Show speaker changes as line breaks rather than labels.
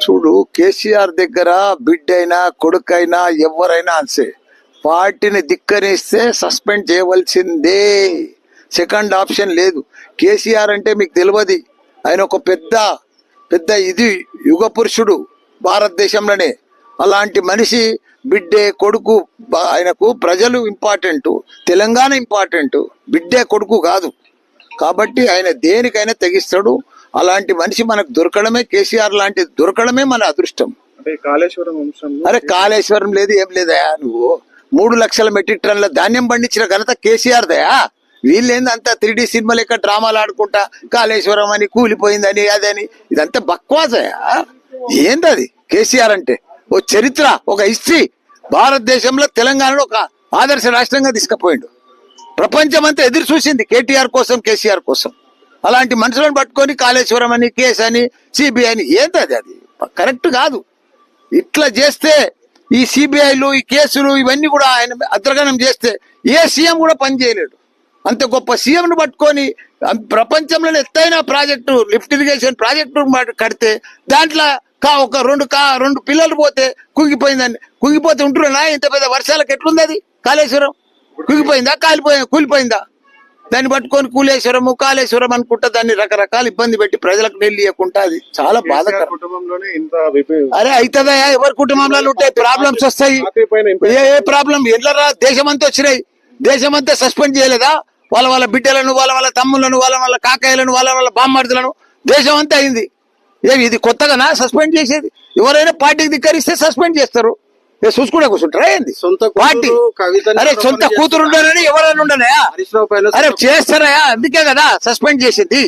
చూడు కేసీఆర్ దగ్గర బిడ్డైనా కొడుకైనా ఎవరైనా అంతే పార్టీని ధిక్కరిస్తే సస్పెండ్ చేయవలసిందే. సెకండ్ ఆప్షన్ లేదు. కేసీఆర్ అంటే మీకు తెలియదు, ఆయన ఒక పెద్ద ఇది యుగ పురుషుడు భారతదేశంలోనే. అలాంటి మనిషి బిడ్డే కొడుకు ఆయనకు ప్రజలు ఇంపార్టెంట్, తెలంగాణ ఇంపార్టెంట్, బిడ్డే కొడుకు కాదు. కాబట్టి ఆయన దేనికైనా తెగిస్తాడు. అలాంటి మనిషి మనకు దొరకడమే, కేసీఆర్ లాంటి దొరకడమే మన అదృష్టం. అరే కాళేశ్వరం లేదు ఏం లేదయా, నువ్వు 3 లక్షల మెట్రిక్ టన్నుల ధాన్యం పండించిన ఘనత కేసీఆర్ దయా. వీళ్ళేంది అంతా 3D సినిమా లెక్క డ్రామాలు ఆడుకుంటా కాళేశ్వరం అని కూలిపోయిందని అదని, ఇదంతా బక్వాసయా. ఏందది కేసీఆర్ అంటే? ఓ చరిత్ర, ఒక హిస్టరీ. భారతదేశంలో తెలంగాణలో ఒక ఆదర్శ రాష్ట్రంగా తీసుకుపోయిండు. ప్రపంచం అంతా ఎదురు చూసింది కేటీఆర్ కోసం, కేసీఆర్ కోసం. అలాంటి మనుషులను పట్టుకొని కాళేశ్వరం అని, కేసు అని, సిబిఐ అని, ఏంటది? అది కరెక్ట్ కాదు. ఇట్లా చేస్తే ఈ సిబిఐలు, ఈ కేసులు ఇవన్నీ కూడా ఆయన అద్రగణం చేస్తే ఏ సీఎం కూడా పని చేయలేడు. అంత గొప్ప సీఎంను పట్టుకొని ప్రపంచంలోనే ఎత్తైన ప్రాజెక్టు, లిఫ్ట్ ఇరిగేషన్ ప్రాజెక్టు కడితే దాంట్లో ఒక రెండు పిల్లలు పోతే కుంగిపోతే ఉంటున్నా. ఇంత పెద్ద వర్షాలకు ఎట్లుంది అది? కాళేశ్వరం కుంగిపోయిందా, కూలిపోయిందా? దాన్ని పట్టుకొని కాళేశ్వరం అనుకుంటా దాన్ని రకరకాల ఇబ్బంది పెట్టి ప్రజలకు నీళ్ళు ఇవ్వకుండా, అది చాలా బాధకరం. అరే అవుతుందా? ఎవరి కుటుంబంలో ఉంటాయి ప్రాబ్లమ్స్, వస్తాయి. ఏ ప్రాబ్లం ఎట్లరా? దేశమంతా వచ్చినాయి, దేశమంతా సస్పెండ్ చేయలేదా? వాళ్ళ బిడ్డలను, వాళ్ళ తమ్ములను, వాళ్ళ కాకాయలను, వాళ్ళ బామ్మర్దులను, దేశం అంతా అయింది. ఏమి ఇది కొత్తగానా సస్పెండ్ చేసేది? ఎవరైనా పార్టీకి ధిక్కరిస్తే సస్పెండ్ చేస్తారు. చూసుకుంటే కూర్చుంటారా ఏంది? పార్టీ అరే సొంత కూతురు ఉండనని ఎవరైనా ఉండనా? అరే చేస్తారా? అందుకే కదా సస్పెండ్ చేసేది.